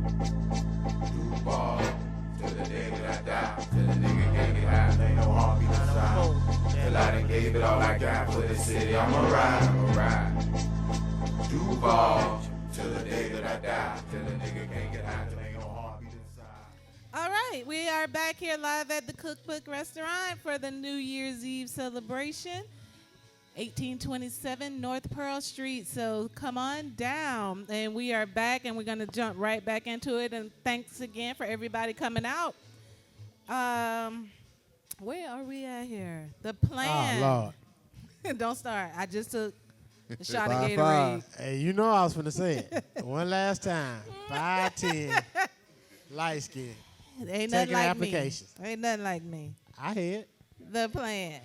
Do ball till the day that I die. Till the nigga can't get high, ain't no heartbeat inside. Till I done gave it all I got for the city. I'ma ride. Do ball till the day that I die. Till the nigga can't get high, till ain't no heartbeat inside. All right, we are back here live at the Cookbook restaurant for the New Year's Eve celebration. 1827 North Pearl Street. So come on down. And we are back, and we're going to jump right back into it. And thanks again for everybody coming out. Where are we at here? The plan. Oh, Lord. Don't start. I just took a shot of 5-5. Gatorade. Hey, you know I was finna say it. One last time. 5'10", light skin. Ain't nothing Taking like applications. me. Ain't nothing like me. I hear it. The plan.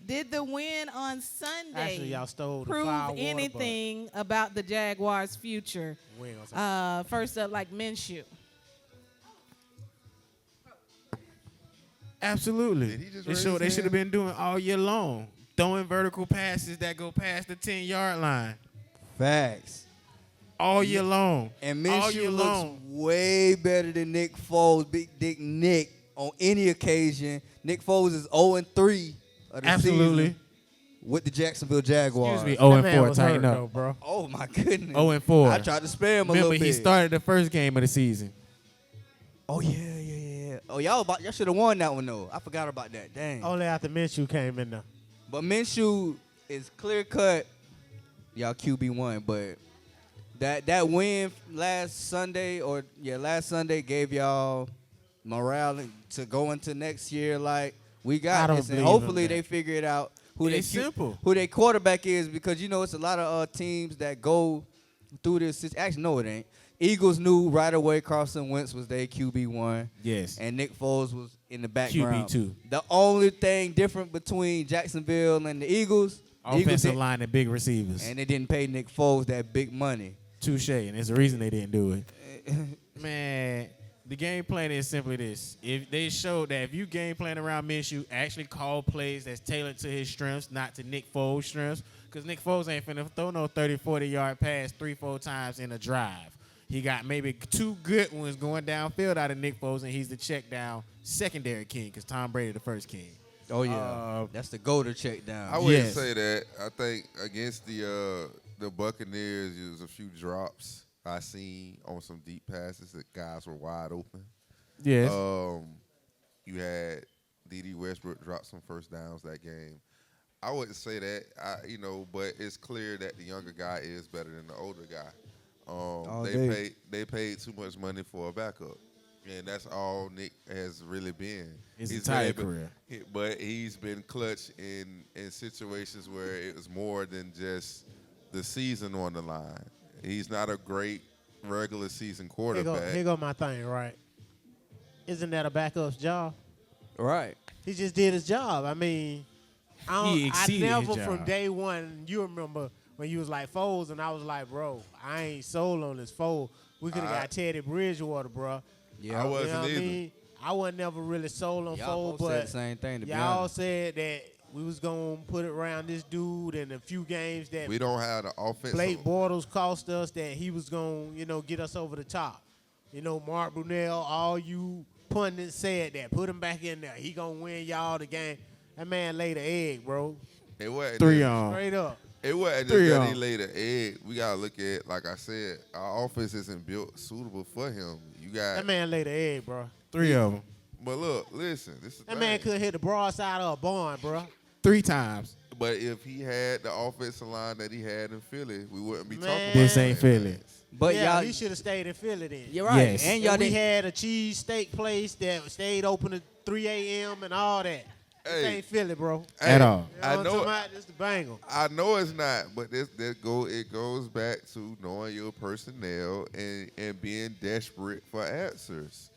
Did the win on Sunday Actually, y'all stole the prove firewater, anything about the Jaguars' future? We ain't gonna say First up, like Minshew. Absolutely. Did he just They raise should his have hand? been doing all year long. Throwing vertical passes that go past the 10-yard line. Facts. All year long. And all year Minshew looks long. way better than Nick Foles, Big Dick Nick, on any occasion. Nick Foles is 0-3 of the Absolutely. season with the Jacksonville Jaguars. Excuse me, That 0 man and 4, was tighten hurt, up. though, bro. Oh, my goodness. 0 and 4. I tried to spare him a Remember, little bit. he started the first game of the season. Oh, yeah. Oh, y'all should have won that one, though. I forgot about that. Dang. Only after Minshew came in there. But Minshew is clear-cut. Y'all QB1, but that win last Sunday gave y'all morale to go into next year like we I got don't this, and believe hopefully in they that. figure it out It's simple. who their quarterback is, because you know it's a lot of teams that go through this. Actually, no, it ain't. Eagles knew right away Carson Wentz was their QB1. Yes. And Nick Foles was in the background. QB2. The only thing different between Jacksonville and the Eagles, Offensive line and big receivers. and they didn't pay Nick Foles that big money. Touche, and there's a reason they didn't do it. Man, the game plan is simply this. If they showed that if you game plan around Minshew, actually call plays that's tailored to his strengths, not to Nick Foles' strengths, because Nick Foles ain't finna throw no 30, 40-yard pass 3-4 times in a drive. He got maybe 2 good ones going downfield out of Nick Foles, and he's the check down secondary king because Tom Brady the first king. Oh, yeah. That's the go to check down. I wouldn't Yes. say that. I think against the Buccaneers, it was a few drops I seen on some deep passes that guys were wide open. Yes. You had D.D. Westbrook drop some first downs that game. I wouldn't say that, but it's clear that the younger guy is better than the older guy. They paid too much money for a backup, and that's all Nick has really been. His He's entire been able- career. But he's been clutch in situations where it was more than just the season on the line. He's not a great regular season quarterback. Here go my thing, right? Isn't that a backup's job? Right. He just did his job. I mean, He I exceeded his never job. from day one, you remember when you was like Foles, and I was like, bro, I ain't sold on this Foles. We could have got Teddy Bridgewater, bro. Yeah. I wasn't You know what I either. mean? I wasn't never really sold on Y'all Foles, both said but the same thing, to be y'all honest. said that we was going to put it around this dude in a few games that We don't have the offense. Blake Bortles cost us, that he was going to, get us over the top. Mark Brunell, all you pundits said that. Put him back in there. He going to win y'all the game. That man laid an egg, bro. It wasn't 3 just- on. Straight up. It wasn't Three just that he on. laid an egg. We gotta look at, like I said, our offense isn't built suitable for him. You got, That man laid an egg, bro. 3 of them. but look, listen, this is the That man thing. could hit the broadside of a barn, bro. 3 times. But if he had the offensive line that he had in Philly, we wouldn't be Man. talking about This ain't that. Philly. But yeah, y'all, he should have stayed in Philly then. you're right. Yes. And y'all And we didn't. had a cheese steak place that stayed open at 3 a.m. and all that. This Hey. ain't Philly, bro. Hey, At all. You know I what I'm know. talking about? This the banger. I know it's not, but it goes back to knowing your personnel and being desperate for answers.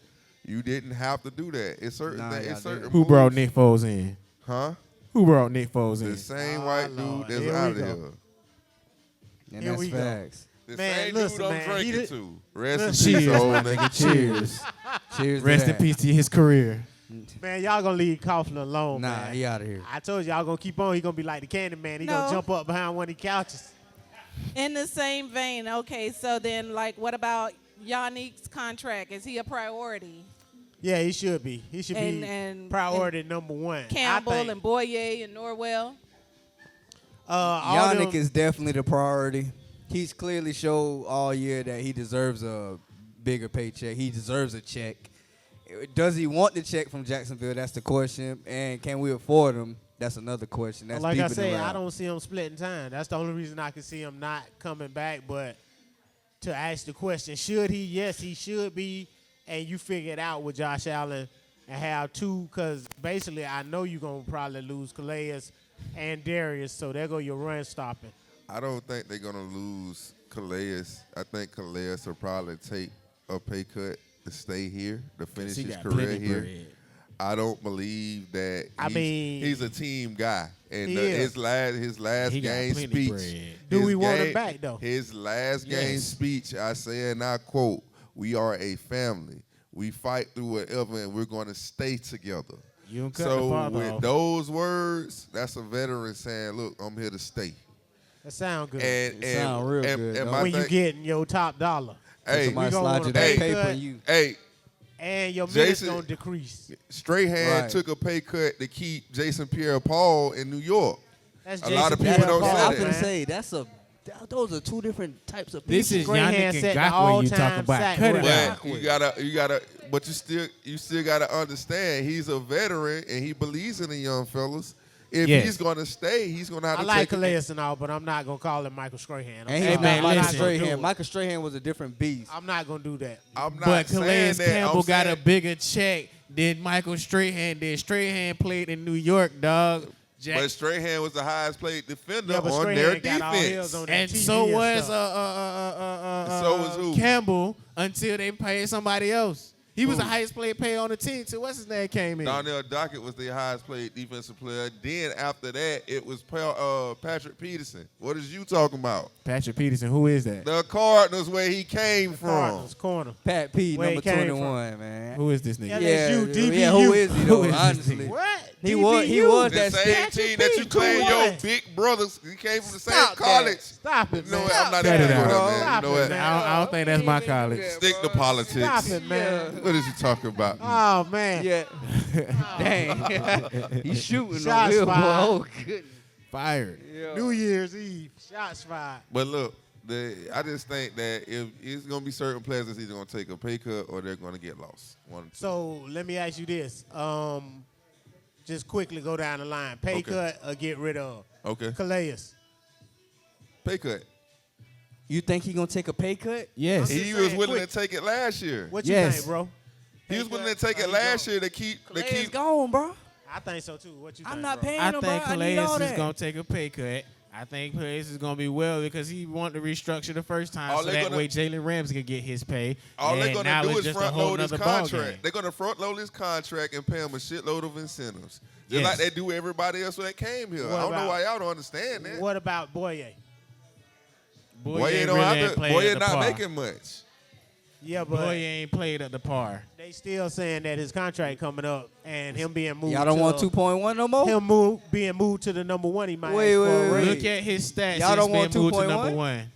You didn't have to do that. It's certain Nah, things. y'all It's certain didn't. Who moves. brought Nick Foles in? Huh? Who brought Nick Foles in? The same Oh, white Lord. dude that's Here we out of go. here. And Here that's we go. facts. The Man, same listen, dude I'm man, he drinking did- to. Rest in Listen. peace, Cheers, old my nigga. nigga. Cheers. Cheers. Rest to in that. peace to his career. Man, y'all gonna leave Coughlin alone, Nah, man. he out of here. I told y'all gonna keep on. He gonna be like the Candy Man. He No. gonna jump up behind one of the couches. In the same vein, okay, so then, like, what about Yannick's contract? Is he a priority? Yeah, he should be. He should be And priority number one. Campbell I think. and Boyer and Norwell. All Yannick them- is definitely the priority. He's clearly showed all year that he deserves a bigger paycheck. He deserves a check. Does he want the check from Jacksonville? That's the question. And can we afford him? That's another question. That's like I peeping say, around. I don't see him splitting time. That's the only reason I can see him not coming back. But to ask the question, should he? Yes, he should be. And you figure it out with Josh Allen and have two, because basically I know you're going to probably lose Calais and Darius, so there go your run stopping. I don't think they're gonna lose Calais. I think Calais will probably take a pay cut to stay here to finish He his got career plenty here. bread. I don't believe that. He's a team guy, and He is. his last He got game plenty speech. bread. Do his we want him game- back, though? His last game Yes. speech, I say, and I quote: "We are a family. We fight through whatever, and we're going to stay together." You don't cut the So father with off. those words, that's a veteran saying, "Look, I'm here to stay." That sound good. And It sound real good, and though. my when you thing- getting your top dollar. hey, Somebody we gonna slide want you a that pay paper cut. and you. hey, And your minutes Jason- going to decrease. Strahan Right. took a pay cut to keep Jason Pierre-Paul in New York. That's A lot of Jason people don't Pierre-Paul, say I that. was man. gonna say those are two different types of people. This is Strahan Yannick set and the Ngakwe you all-time talking about. sack Cut it record. out. But you gotta, but you still gotta understand he's a veteran and he believes in the young fellas. If Yes. he's gonna stay, he's gonna have I to like take Calais and all, but I'm not going to call him Michael Strahan. And he's Hey, not man, Michael listen. Strahan. Michael Strahan was a different beast. I'm not going to do that. I'm not But saying Calais that. Campbell I'm got a saying- bigger check than Michael Strahan did. Strahan played in New York, dog. But Strahan was the highest paid defender Yeah, but on Strahan their got all his defense. on that and TV so and was stuff. So was who? Campbell until they paid somebody else. He was Who? the highest paid on the team too. What's his name came in? Donnell Dockett was the highest paid defensive player. Then after that, it was Patrick Peterson. What is you talking about? Patrick Peterson. Who is that? The Cardinals, where he came from. Cardinals corner. Pat P, Where he number came 21, man. Who is this nigga? Yeah. LSU, DBU. Yeah, who is he though? Who is this Honestly, nigga? What? He was The that same Patrick team that you P, claim your 21. big brothers. He came from the same Stop that. college. Stop it, You know man. what? I'm not Cut even it doing out. that, man. Stop You know it, what? man. I don't think that's my college. Stick to politics. Stop it, man. What is you talking about? Oh, man. Yeah. Dang. He's shooting Shots on Will, boy. fired. Oh, goodness. Fired. Yeah. New Year's Eve. Shots fired. But look, I just think that if it's going to be certain players that's either going to take a pay cut or they're going to get lost. One or two. So let me ask you this. Just quickly go down the line. Pay Okay. cut or get rid of Okay. Calais. Pay cut. You think he gonna take a pay cut? Yes. Just He was saying, willing quick. to take it last year. What you Yes. think, bro? He was Pay willing to cut take or it he last gone? year to keep. Calais is gone, bro. I think so, too. What you think, I'm not bro? paying I him, think bro. I Calais need all is that. going to take a pay cut. I think Calais is going to be well because he wanted to restructure the first time All so they that gonna- way Jalen Ramsey could get his pay. All they're And going now to do it's is just a front whole load his nother ball contract. game. They're going to front load his contract and pay him a shitload of incentives. Just Yes. like they do everybody else that came here. What I don't know about- why y'all don't understand that. What about Boyer? Boy, ain't don't really have ain't to. played Boy, at the not par. making much. Yeah, Boy but ain't played at the par. they still saying that his contract coming up and him being moved. Y'all don't to, want 2.1 no more? him being moved to the number one. He might. Wait, ask for wait, a wait, raise. wait. Look at his stats Y'all since don't being want moved to 2.1? number one.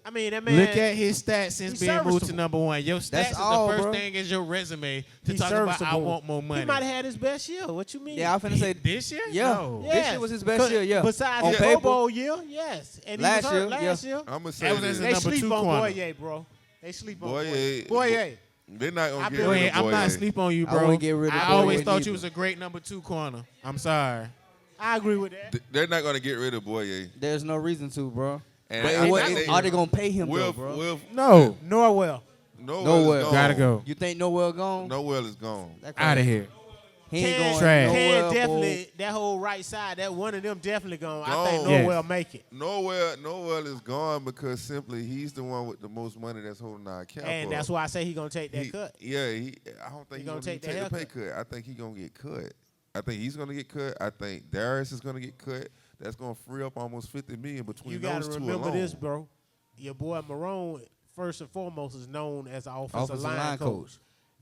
I mean, that man. Look at his stats since he's being moved to serviceable. number one. Your stats That's is all, the first bro. thing is your resume to He's talk about I serviceable. want more money. He might have had his best year. What you mean? Yeah, I'm finna say This year? Yeah. No. This year was his best year, yeah. Besides On the paper. Pro Bowl year, yes. And he Last was hurt year, last yeah. year. I'm going to say That was this. as a They number sleep two on corner. Boyer, bro. They sleep on Boyer. Boyer. They're not I going to feel get Boy, rid of I'm not Boyer. sleep on you, I bro. wouldn't get rid of I Boyer always thought neither. you was a great number two corner. I'm sorry. I agree with that. They're not going to get rid of Boyer. there's no reason to, bro. And But I what- think are they gonna pay him though, Will, bro? Will, No. Norwell. Noel is gone. Gotta go. You think Noel gone? Noel is gone. That Out of here. He ain't Can, going Trash. Can nowhere, definitely, that whole right side, that one of them definitely gone. I think Gone. Yes. Norwell make it. Noel is gone because simply he's the one with the most money that's holding our cap And up. that's why I say he going to take that cut. Yeah, I don't think He he's gonna going to take take the a pay haircut. cut. I think he's going to get cut. I think he's going to get cut. I think Darius is going to get cut. That's going to free up almost $50 million between You those got to two remember alone. this, bro. Your boy Marone, first and foremost, is known as an offensive Offensive line line coach. coach.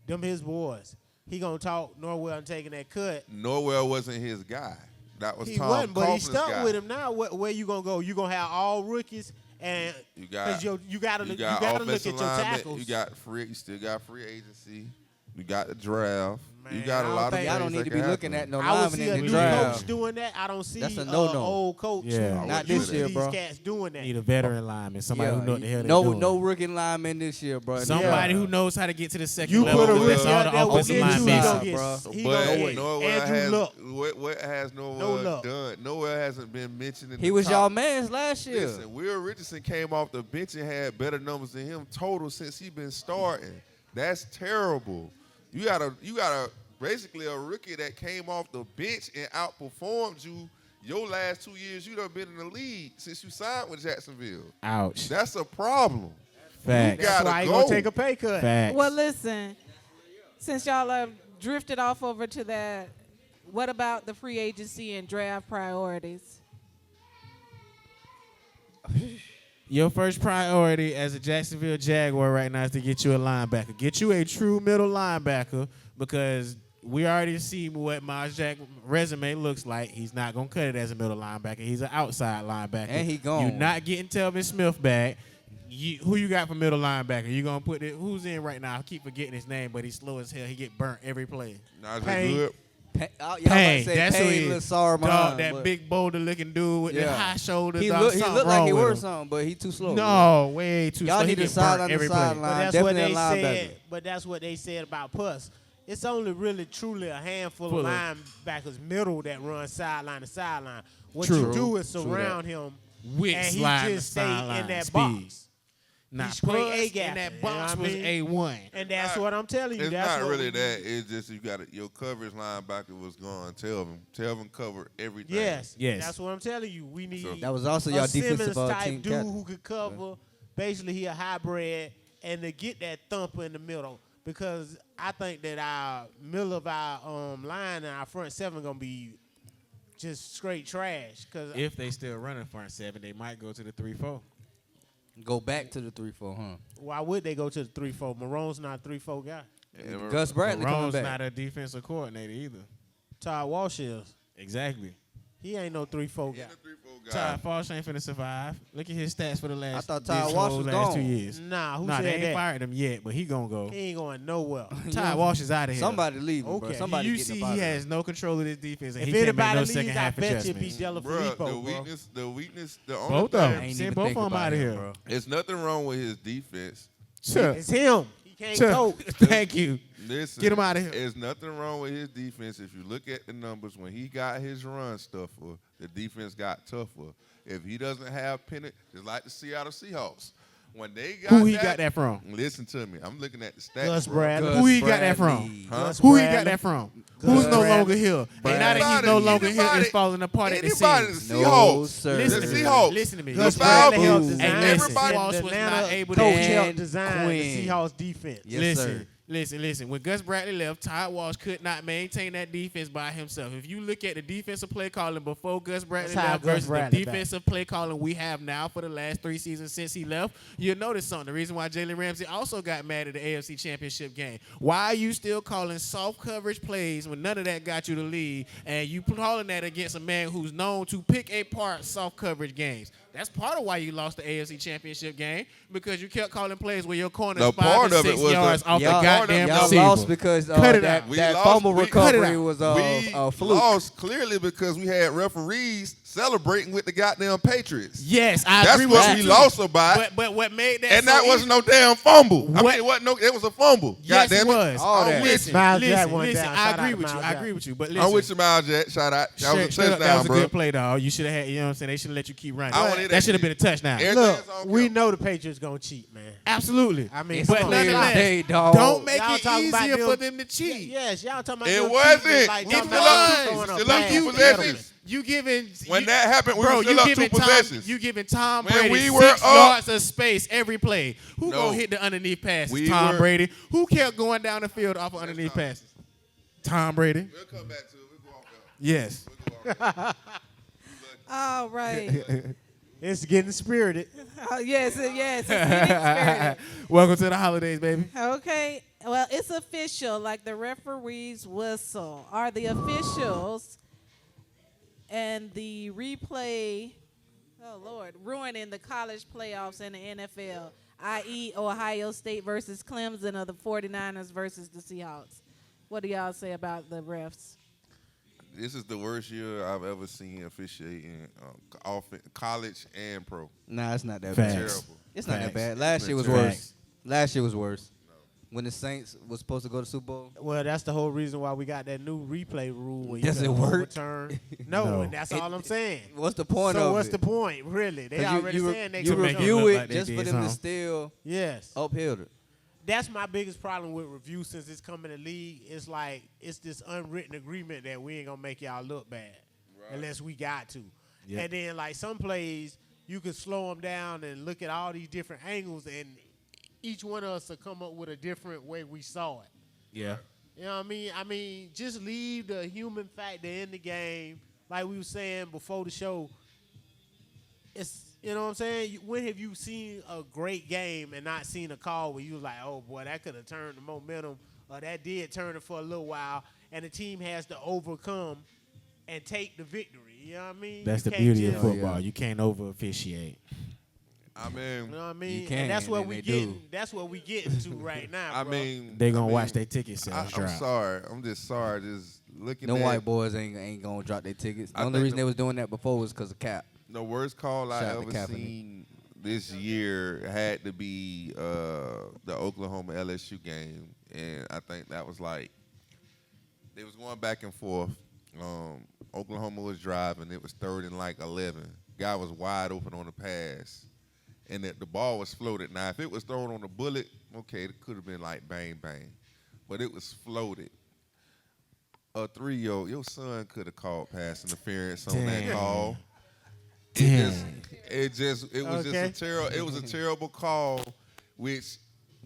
Them his boys. He going to talk Norwell and taking that cut. Noel wasn't his guy. That was He Tom wasn't, but he Coughlin's stuck guy. with him now. Where you going to go? You going to have all rookies And You got you gotta look at offensive your linemen, tackles. You still got free agency. You got the draft. You Man, got a I don't lot of think- things Y'all don't need to be that looking can at no I would linemen see a in new the draft. coach doing that. I don't see That's a an no-no. old coach. Yeah. Not this this year, these bro. cats doing that. Need a veteran lineman, somebody who know what the hell no, they're doing. no rookie lineman this year, bro. Somebody who knows how to get to the second You level. put a No, That's rookie all out the there with offensive Andrew, line he misses. gonna get, bro. he But gonna get Noel Andrew has Luck. what has Noel No luck. done? Noel hasn't been mentioned in He the was top. y'all man's last year. Listen, Will Richardson came off the bench and had better numbers than him total since he been starting. That's terrible. You got a basically a rookie that came off the bench and outperformed you. Your last 2 years, you'd have been in the league since you signed with Jacksonville. Ouch. That's a problem. Facts. That's why he gonna take a pay cut. Facts. Well, listen, since y'all have drifted off over to that, what about the free agency and draft priorities? Your first priority as a Jacksonville Jaguar right now is to get you a linebacker. Get you a true middle linebacker because we already see what Miles Jack's resume looks like. He's not going to cut it as a middle linebacker. He's an outside linebacker. And he gone. You're not getting Telvin Smith back. Who you got for middle linebacker? You going to put it? Who's in right now? I keep forgetting his name, but he's slow as hell. He get burnt every play. Najee Payne. Good. Payne, that's who he Payne is. Lassar Dog, behind, that but big boulder-looking dude with the Yeah. high shoulders. He dog, looked something like wrong he with worth him. something, but he too slow. No, way too Y'all slow. He need to get side burnt on the every play. sideline. But that's what Definitely they a linebacker. said. But that's what they said about Puss. It's only really truly a handful Full of of- linebackers middle that run sideline to sideline. What True. you do is True surround him With and he slide just to stay sideline in that speed. box. Nah, straight Puss A-gap in that it, box you know what was I mean? A1. And that's what I'm telling you. It's That's not what really we that. need. It's just your coverage linebacker was gone. Telvin. Telvin covered everything. Yes, Yes. That's what I'm telling you. We need So- That was also a y'all Simmons defensive type team dude captain. who could cover. Basically, he a hybrid, and to get that thumper in the middle. Because I think that our middle of our line and our front seven gonna be just straight trash. Cause If they still running front seven, they might go to the 3-4. Go back to the 3-4, huh? why would they go to the 3-4? Marone's not a 3-4 guy. Gus Bradley coming Marone's back. not a defensive coordinator either. Todd Walsh is. Exactly. He ain't no 3-4 guy. Todd Walsh ain't finna survive. Look at his stats for the last. I thought Todd this Walsh whole was last gone. 2 years. Nah, who Nah, they said ain't that? fired him yet, but he gonna go. He ain't going nowhere. Todd Walsh is out of here. Somebody leaving, bro. Okay. Somebody you getting see, up out he of has no control of this defense, and If he can't make anybody no leaves, second I half bet you be adjustments. Della Bruh, Filippo, the weakness, the only Both of thing, them. I ain't Send even both think of them about out of him, here. bro. it's nothing wrong with his defense. Sure. It's him. He can't Sure. coach. Thank you. Listen, Get him outta here. There's nothing wrong with his defense. If you look at the numbers, when he got his run stuffer, the defense got tougher. If he doesn't have Pennant, just like the Seattle Seahawks, when they got Who he got that from? Listen to me. I'm looking at the stats. Gus bro. Bradley. Who he got that from? Bradley. Huh? Gus Who he got Bradley. that from? Gus Who's no Bradley. longer here? And now that he's no longer here, it's falling apart at the Anybody, the seams. No, Seahawks. sir. Listen The to me. Seahawks. Listen to me. Gus The Bradley Falcons. helped And design everybody- and Walsh the was not Atlanta able to coach Dan helped design Quinn. the Seahawks defense. Yes, sir. Listen. When Gus Bradley left, Todd Walsh could not maintain that defense by himself. If you look at the defensive play calling before Gus Bradley That's how left Gus versus Bradley the defensive play calling we have now for the last 3 seasons since he left, you'll notice something. The reason why Jalen Ramsey also got mad at the AFC Championship game. Why are you still calling soft coverage plays when none of that got you the lead, and you calling that against a man who's known to pick apart soft coverage games? That's part of why you lost the AFC Championship game, because you kept calling plays where your corner The is 5 part to of it 6 was yards the- off the Y'all- goddamn Y'all receiver. lost because Cut it that, out. We that lost- fumble we- recovery cut it out. was We a fluke. lost clearly because we had referees celebrating with the goddamn Patriots. Yes, I That's agree with what you we too. lost about. But what made that And so that easy- wasn't no damn fumble. I What- mean, it wasn't no. It was a fumble. Yes, Goddamn it was. All I'm that. with Listen, you. Miles Jack listen, went listen. down. I Shout agree out to with you. Miles I Jack. agree with you. But listen, I'm with you, Miles Jack. Shout out. That was a straight up, touchdown, that was a bro. good play, dog. You should have had. You know what I'm saying? They should have let you keep running. I wanted That should have been a touchdown. Everything's Look, on we camera. know the Patriots gonna cheat, man. Absolutely. I mean, It's But come on. clear as nonetheless, day, dog. don't make Y'all it talking about easier them- for them to cheat. Yes, y'all talking about It them wasn't. cheating, like We talking still about up- throwing a still up bad two penalty. possessions. You giving When that happened, we bro, were still you up giving two Tom, possessions. you giving Tom When Brady we were 6 up- yards of space every play. Who No. gonna hit the underneath passes? We Tom were- Brady. Who kept going down the field off of underneath Tom. passes? Tom Brady. We'll come back to it. We'll go off that. Yes. We'll go off that. All right. It's getting spirited. Yes. It's getting spirited. Welcome to the holidays, baby. Okay. Well, it's official, like the referee's whistle. Are the officials and the replay Oh, Lord. Ruining the college playoffs and the NFL, i.e. Ohio State versus Clemson or the 49ers versus the Seahawks. What do y'all say about the refs? This is the worst year I've ever seen officiating college and pro. Nah, it's not that Facts. bad. Terrible. It's not that Facts. bad. Last year was Facts. worse. Last year was worse. When the Saints was supposed to go to Super Bowl. Well, that's the whole reason why we got that new replay rule. Where Does you it can work? overturn. No, No. and that's all I'm saying. What's the point So of what's it? the point, really? They 'Cause already saying they you gonna make it review look it like they just did for them to something. jump. still Yes. uphill it. That's my biggest problem with review since it's coming to league. It's like it's this unwritten agreement that we ain't gonna make y'all look bad unless we got to. Yep. And then like some plays, you can slow them down and look at all these different angles, and each one of us will come up with a different way we saw it. Yeah. You know what I mean? I mean, just leave the human factor in the game. Like we were saying before the show, it's, you know what I'm saying? When have you seen a great game and not seen a call where you was like, oh, boy, that could have turned the momentum, or that did turn it for a little while, and the team has to overcome and take the victory. You know what I mean? That's You the can't beauty of just- football. yeah. You can't over officiate. I You mean, know what I mean? can, and that's what and we they getting. do. That's what we getting to right now. I bro. mean, They gonna I watch mean, their ticket sales I'm drop. sorry. I'm just sorry. Just looking Them at white boys ain't gonna drop their tickets. The I only think reason the- they was doing that before was because of Cap. the worst call I Shout out to ever Kaepernick. seen this year had to be the Oklahoma LSU game, and I think that was like they was going back and forth. Oklahoma was driving. It was 3rd and like 11. Guy was wide open on the pass, and the ball was floated. Now, if it was thrown on the bullet, okay, it could have been like bang bang, but it was floated. A 3-year-old, your son could have called pass interference on that Dang. call. Damn. It was Okay. just a terrible. It was a terrible call, which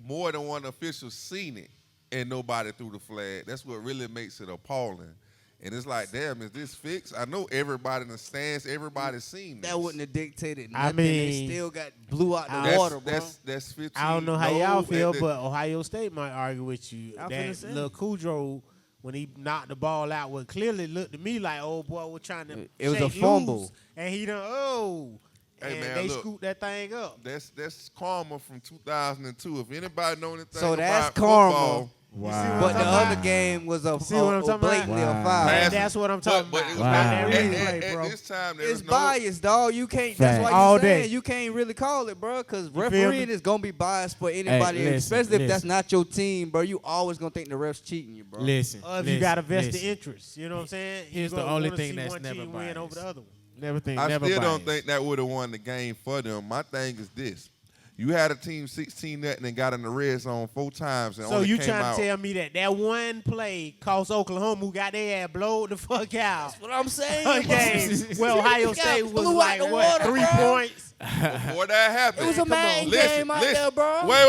more than one official seen it, and nobody threw the flag. That's what really makes it appalling. And it's like, damn, is this fixed? I know everybody in the stands, everybody's seen this. That wouldn't have dictated I nothing. They mean, still got blew out the that's- water, bro. That's 15. I don't know how No, y'all feel, that- but Ohio State might argue with you. I'm That finna say. little Kudrow, when he knocked the ball out, what clearly looked to me like old boy was trying to It was a shake fumble. loose, and he done Hey, and man, they look. scooped that thing up. That's karma from 2002. If anybody know anything So that's about karma. football, You see what Wow. I'm But the talking other about? game was a See what I'm talking about? blatantly Wow. a foul. And that's what I'm talking but about. it It's was not that Wow. replay, at bro. this time, there It's was no, biased, dog. You can't. That's Facts. why All you saying day. you can't really call it, bro. Because feel me? refereeing is gonna be biased for anybody, listen, especially if that's listen. not your team, bro. You always gonna think the refs cheating you, bro. Listen. Or if listen, you got a vested listen. interest, you know what I'm saying? You Here's the gonna only wanna thing see that's one never team win over biased. the other one. Never I never still don't biased. think that would have won the game for them. My thing is this. You had a team 16-0 and got in the red zone 4 times and So only you came trying out. to tell me that one play cost Oklahoma, who got their ass blowed the fuck out? That's what I'm saying. A game. Well, Ohio Got State was blew out like, the what, water, 3 bro. points? Before that happened. It was a man game out there, bro. Wait.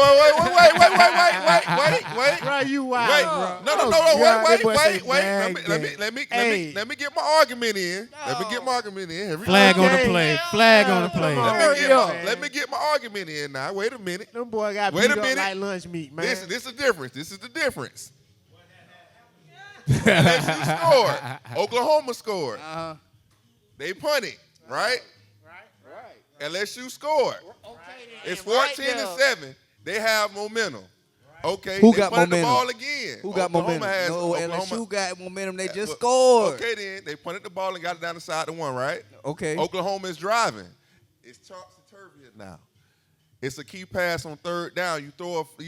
Bro, you wild, Wait, bro. no, Oh, God, that boy say wait. bad game. Let me get my argument in. Let me get my argument in. Here we go. Flag on the Okay. play. Flag on the play. Come on. Let me get my argument in now. Wait a minute. Them boy got Wait beat a up minute. like lunch meat, man. This is the difference. This is the difference. LSU scored. Oklahoma scored. Uh-huh. They punted, right? Right. LSU scored. It's 14-7. They have momentum. Okay. Who they got punted momentum? the ball again. Who got Oklahoma momentum? Has, No, Oklahoma, LSU got momentum. They just Look, scored. Okay, then they punted the ball and got it down the side to 1, right? Okay. Oklahoma is driving. It's topsy-turvy now. It's a key pass on 3rd down. You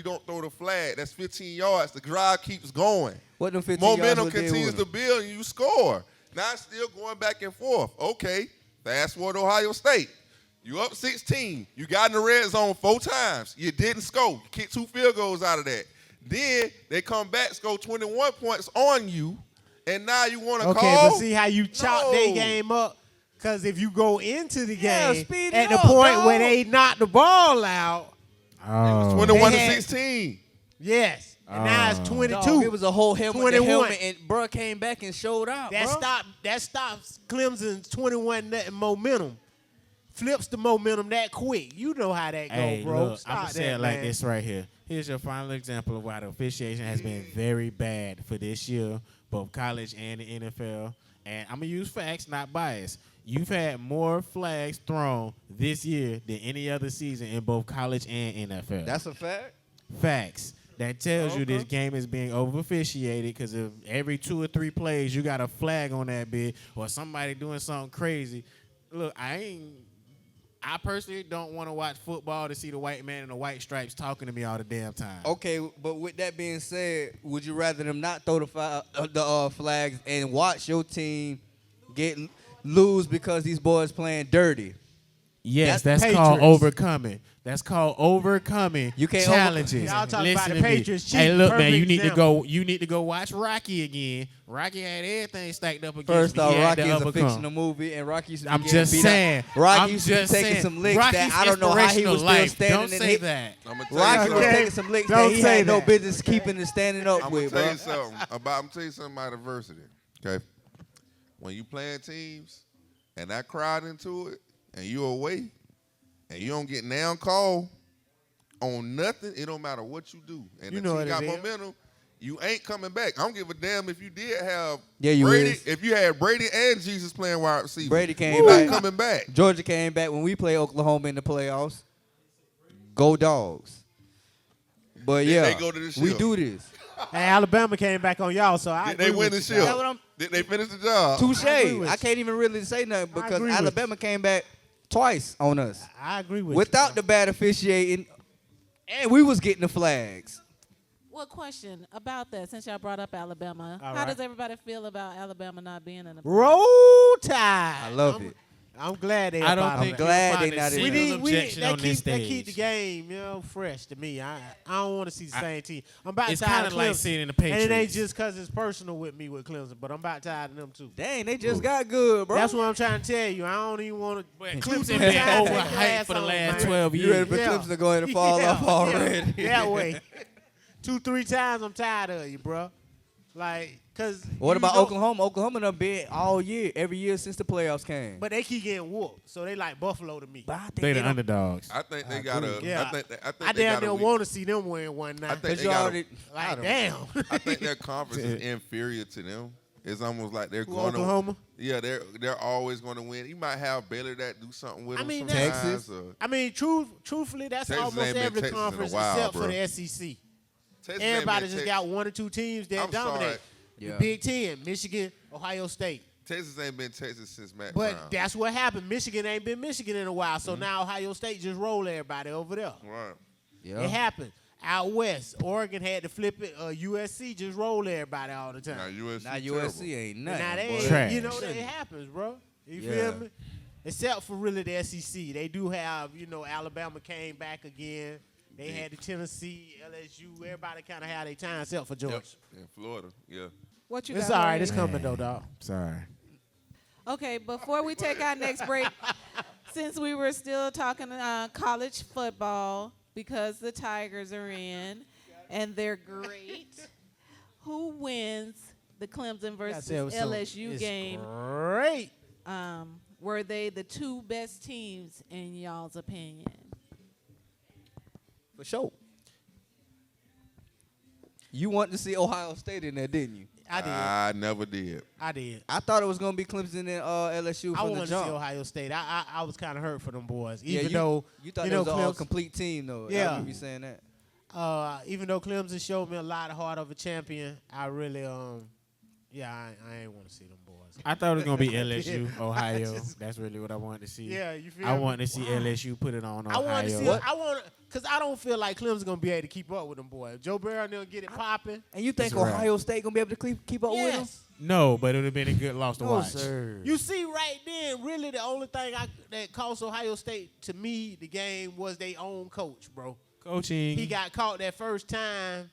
don't throw the flag. That's 15 yards. The drive keeps going. What them 15 Momentum yards did continues with to them? build, and you score. Now it's still going back and forth. Okay, fast forward to Ohio State. You up 16. You got in the red zone 4 times. You didn't score. You kicked 2 field goals out of that. Then they come back, score 21 points on you, and now you want to Okay, call? but see how you chop No. their game up? Because if you go into the Yeah, game speed it at the up, point dog. where they knock the ball out, Oh. 21 They to had- 16. yes. And now it's Oh. 22. Dog, it was a whole helmet. 21. The helmet, and bro came back and showed out. That stops Clemson's 21 nothing momentum. Flips the momentum that quick. You know how that Hey, go, bro. look, Stop I'm gonna that, say it like man. this right here. Here's your final example of why the officiation has been very bad for this year, both college and the NFL. and I'm gonna use facts, not bias. You've had more flags thrown this year than any other season in both college and NFL. That's a fact. Facts. That tells you this game is being over officiated because if every 2 or 3 plays you got a flag on that bit or somebody doing something crazy. Look, I personally don't want to watch football to see the white man in the white stripes talking to me all the damn time. Okay, but with that being said, would you rather them not throw the flags and watch your team lose because these boys playing dirty? Yes, That's that's called Patriots. overcoming. That's called overcoming You can't challenges. Y'all talking Listen about the to me. Patriots Hey, cheating. look, man, Perfect you need example. to go watch Rocky again. Rocky had everything stacked up against First me. off, He had Rocky to is a overcome. fictional movie, and Rocky used to be I'm getting just beat saying. up. Rocky I'm used to be just taking saying. some licks Rocky's that I don't know how he was still inspirational life. standing Don't and say hit. that. I'm gonna tell you Rocky was something. taking some licks Don't that he say had no that. business keeping and standing up I'm with, gonna tell bro. you something about. I'm tell you something about adversity. Okay, when you playing teams and that crowd into it, and you away, and you don't get down call on nothing, it don't matter what you do. And You the know team what got it is. momentum. You ain't coming back. I don't give a damn if you did have You Brady. is. If you had Brady and Jesus playing wide receiver, Brady came you're back. not coming back. Georgia came back when we played Oklahoma in the playoffs. Go Dogs. But Then yeah, they go to the we ship. do this. Hey, Alabama came back on y'all, so I Did they agree win with the you, ship? dog. what I'm- Did they finish the job? Touche. I agree with I you. can't even really say nothing I because agree with Alabama came back twice on us I agree with without you. the bad officiating, and we was getting the flags. What question about that? Since y'all brought up Alabama, All how right. does everybody feel about Alabama not being in the? Roll Tide. I love it. I'm glad they I up don't out think of I'm that. glad you'll they find a not in We single need objection that on this keep stage. the game, fresh to me. I don't want to see the same team. I'm about It's tired kinda of like Clemson. seeing the And it ain't Patriots. just because it's personal with me with Clemson, but I'm about tired of them too. Dang, they just got good, bro. That's what I'm trying to tell you. I don't even want to. But Clemson been overhyped for the last 12 You ready years. for Yeah. Clemson to go ahead and fall off already? That way. 2-3 times I'm tired of you, bro. Like, cause What you about know- Oklahoma? Oklahoma done been all year, every year since the playoffs came. But they keep getting whooped, so they like Buffalo to me. But I think They the don't- underdogs. I think they got a. Yeah. I think they I damn got a near weak- want to see them win one night. I think Cause they you got a, already Like, damn. I think their conference is inferior to them. It's almost like they're Who, going Oklahoma? Yeah, they're always going to win. You might have Baylor that do something with I them mean, sometimes. Texas. or- I mean, truthfully, that's Texas almost ain't been every Texas in a conference while, except bro. for the SEC. Texas ain't Everybody been just Tex- got 1 or 2 teams that I'm dominate. sorry. Yeah. The Big Ten, Michigan, Ohio State. Texas ain't been Texas since Matt But Brown. that's what happened. Michigan ain't been Michigan in a while, Mm-hmm. so now Ohio State just roll everybody over there. Right. Yeah. It happened. Out west, Oregon had to flip it. USC just roll everybody all the time. Now USC. Now terrible. USC ain't And nothing. now they boy. ain't, Trash. you know, that it happens, bro. You Yeah. feel me? Except for really the SEC. They do have, Alabama came back again. They had the Tennessee, LSU. Everybody kind of had their time, except for Georgia. Yep. In Florida. Yeah. What you It's got? all right. Jorge? It's coming, though, dog. Sorry. Okay, before we take our next break, since we were still talking college football because the Tigers are in and they're great, who wins the Clemson versus LSU game? Great. Were they the 2 best teams in y'all's opinion? For sure. You wanted to see Ohio State in there, didn't you? I did. I never did. I did. I thought it was gonna be Clemson and LSU I from wanted the to see jump. Ohio State. I was kind of hurt for them boys, Yeah, even you- though You thought you it know was a Clemson, complete team, though. Yeah. I remember you saying that. even though Clemson showed me a lot of heart of a champion, I really I ain't want to see them boys. I thought it was gonna be LSU, I Ohio. just- That's really what I wanted to see. Yeah, you feel I me? wanted to see LSU put it on I Ohio. want to see. Because I don't feel like Clemson's gonna be able to keep up with them boys. Joe Burrow they'll get it popping. And you think It's a wrap. Ohio State gonna be able to keep up with them? Yes. No, but it would have been a good loss to No, watch. sir. You see, right then, really the only thing that cost Ohio State to me the game was their own coach, bro. Coaching. He got caught that first time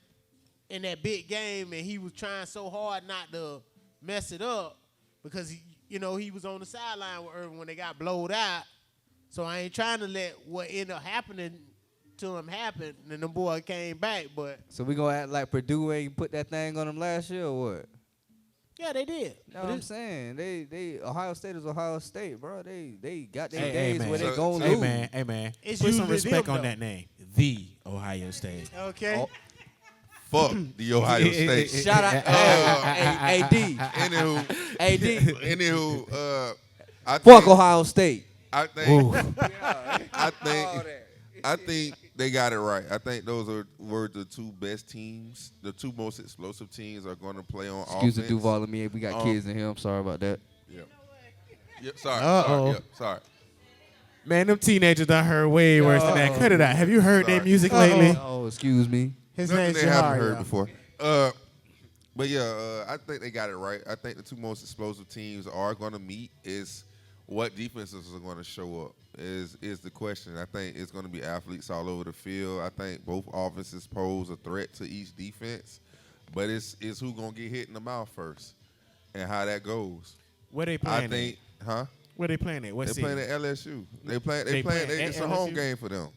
in that big game, and he was trying so hard not to mess it up because he was on the sideline with Irvin when they got blowed out. So I ain't trying to let what ended up happening to him happen, and the boy came back. But So we gonna act like Purdue ain't put that thing on them last year or what? yeah, they did. No, I'm saying they Ohio State is Ohio State, bro. They got their Hey, days man. where they So- gonna Hey lose. man, It's put some usually respect them, on though. that name. The Ohio State. Okay. Oh. Fuck the Ohio State. Shout out, hey, D. Anywho, Hey, D. I Fuck think, Ohio State. I think, I think they got it right. I think those were the two best teams. The two most explosive teams are going to play on Excuse offense. the Duval and me. We got kids in here. I'm sorry about that. Yep, sorry. Uh-oh. Sorry. Man, them teenagers done heard way worse than that. Cut it out. Have you heard their music lately? Oh, excuse me. His Nothing name's they haven't Jahari, heard y'all. before. But yeah, I think they got it right. I think the two most explosive teams are going to meet. Is what defenses are going to show up is the question. I think it's going to be athletes all over the field. I think both offenses pose a threat to each defense, but it's who going to get hit in the mouth first and how that goes. Where they playing? I think, Where they playing at? What They're city? playing at LSU. They playing playing. at It's a home LSU? game for them.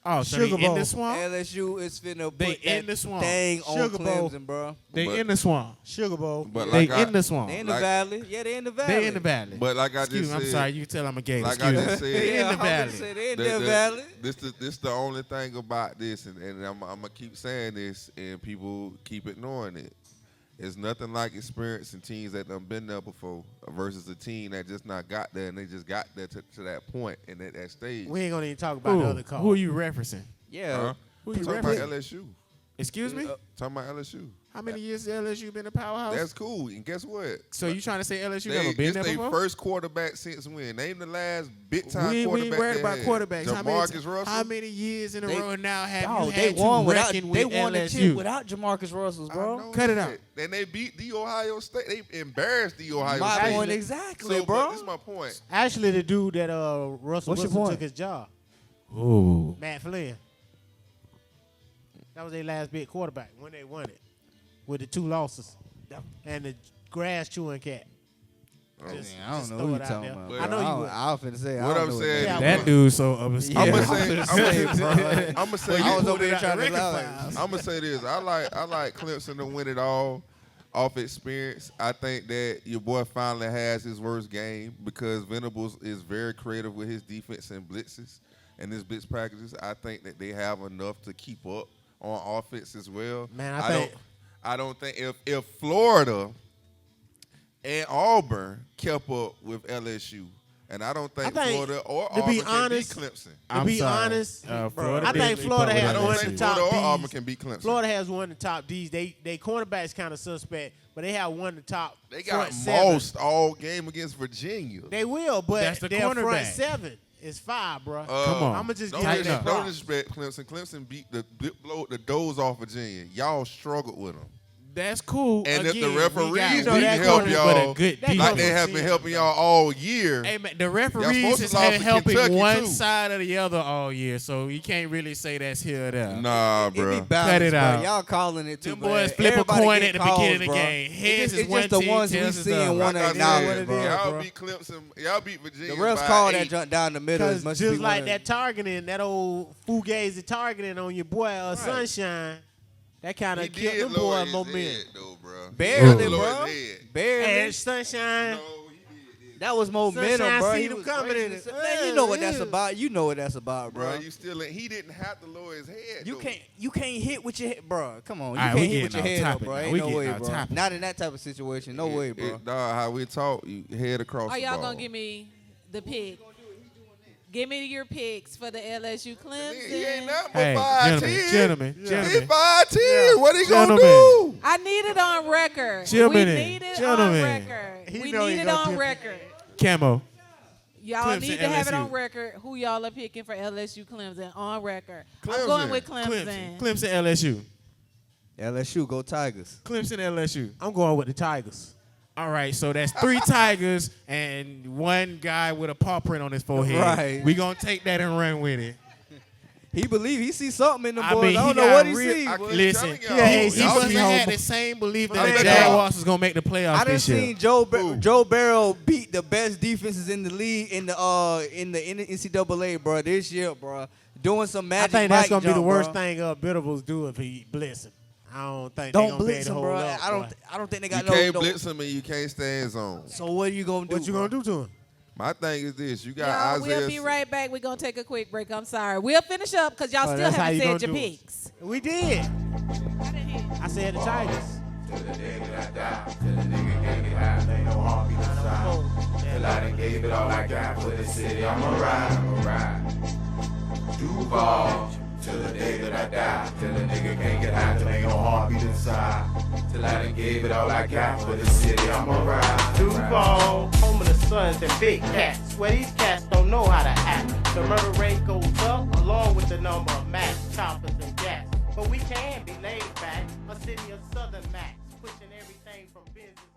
Oh, so Sugar they in Bowl. the swamp? LSU is finna They put in that the swamp. thing on Sugar Bowl. Clemson, bro. They But- in the swamp. Sugar Bowl. But They like in the swamp. They in the Like- valley. Yeah, they in the valley. They in the valley. But like I Excuse just me, I'm said, sorry. You can tell I'm a gay. like I Excuse just me. said, They in the I was gonna valley. say they in the valley. This the only thing about this, and I'm gonna keep saying this, and people keep ignoring it. It's nothing like experiencing teams that done been there before versus a team that just not got there, and they just got there to that point and at that stage. We ain't gonna even talk about the other call. Who are you referencing? Yeah. Huh? Who I'm you talking about referencing? LSU. Excuse me? Talking about LSU. How many years has LSU been a powerhouse? That's cool. And guess what? So you trying to say LSU They, never been it's there their before? first quarterback since when? Name the last big time we quarterback. ain't worried they about had. quarterbacks. Jamarcus Russell. How many years in a They- row now have Dog, you they had won to without. reckon They with won the LSU? chip without Jamarcus Russell, I bro. know Cut it that. out. And they beat the Ohio State. They embarrassed the Ohio My State. point exactly, So, bro. but this is my point. Actually, the dude that Russell What's your Wilson point? took his job, Ooh. Matt Flynn. That was their last big quarterback when they won it, with the 2 losses and the grass chewing cat. Just- I don't just know throw who you it out talking there. about. I know you would. I was finna say. I What don't I'm know saying Yeah, is- That dude's so obscure. I'm Yeah, gonna I'm say, finna say, bro. I'm gonna say, I was this. over there trying to record lie. I'm gonna say this. I like Clemson to win it all off experience. I think that your boy finally has his worst game because Venables is very creative with his defense and blitzes and his blitz packages. I think that they have enough to keep up on offense as well. Man, I don't think if Florida and Auburn kept up with LSU, and I don't think Florida or to Auburn be can honest, beat Clemson. To be honest, Florida I think didn't Florida beat has I Florida. one don't of the think top Florida or Auburn Ds. can beat Clemson. Florida has one of the top Ds. They cornerback's kind of suspect, but they have one of the top. They got front 7. mossed all game against Virginia. They will, but That's the their front cornerback. 7 is 5, bro. Come on. I'm gonna just Don't, give you that don't props. disrespect Clemson. Clemson beat blow the doors off Virginia. Y'all struggled with them. That's cool. And if the Again, referees we got didn't one help corner, y'all but a good That defense. like they have been helping y'all all year, Hey man, the Y'all referees supposed has to lost been to helping Kentucky, one too. side or the other all year, so you can't really say that's here or there. nah, It bro. be balanced, it bro. out. Y'all calling it too Them bad. boys flip a Everybody coin get at the calls, beginning of the bro. game. Heads is It's one just the team, ones we tails is see the and other. one Like I ain't now. said, what it is, y'all bro. beat Clemson. Y'all beat Virginia. The refs by call 8. that jump down the middle as Because much as just we like wanna- that targeting, that old fugazi targeting on your boy Sunshine, that kind He of killed did them boy lower his momentum. head, though, bro. Barely, He lowered bro. his head. Barely. And Sunshine, No, he did. That was momentum, Sunshine bro. seen He him was coming racing in and it. Man, you know what that's Yeah. about. You know what that's about, bro. Bro, you still he didn't have to lower his head. You though. can't hit with your head, bro. Come on, you All right, can't we hit with your getting head, off up, bro. topic now. Ain't We no getting way, off bro. topic. Not in that type of situation. No way, bro. Dog, how we talk, you head across Are the y'all ball. gonna give me the pick? Give me your picks for the LSU Clemson. He ain't nothing but Hey, 5'10". gentlemen. He Gentlemen. 5'10". What he gonna Gentlemen. do? I need it on record. Gentlemen. We need it Gentlemen. on record. He We know he need it gonna on dip it. record. Camo. Y'all Clemson, need to have it LSU. on record who y'all are picking for LSU Clemson on record. I'm Clemson. going with Clemson. Clemson LSU. LSU, go Tigers. Clemson LSU. I'm going with the Tigers. All right, so that's 3 Tigers and 1 guy with a paw print on his forehead. Right. We gonna take that and run with it. He believe he see something in the I boys. mean, I he don't know got what he real- see. I boy. keep Listen, telling y'all, Yeah, he he must see have had homo. the same belief I that the bet Jaguars was gonna make the playoffs I done this year. seen Who? Joe Barrow beat the best defenses in the league in the NCAA, bro. This year, bro, doing some I magic. think that's bike gonna be the jump, worst bro. thing Bittables do if he blitz him. I don't think Don't they gonna be blitz able him, to bro. hold up, boy. I don't think they You got can't no. blitz him and you can't stay in zone. So what are you gonna do? What you bro? gonna do to him? My thing is this: you got Y'all, Isaiah. we'll be right back. We're going to take a quick break. I'm sorry. We'll finish up because y'all Oh, still that's how haven't you said gonna your do it. picks. We did. I didn't hear. I said the Tigers. Till the day that I die, till the nigga can't get high, ain't no heartbeat inside. Till I done gave it all I got for the city, I'ma ride. Duval, till the day that I die, till the nigga can't get high, till ain't no heartbeat inside. Till I done gave it all I got for the city, I'ma ride. Duval, home of the Suns and Big Cats, where these cats don't know how to act. The murder rate goes up along with the number of max choppers and gas. But we can be laid back, a city of Southern Max, pushing everything from business.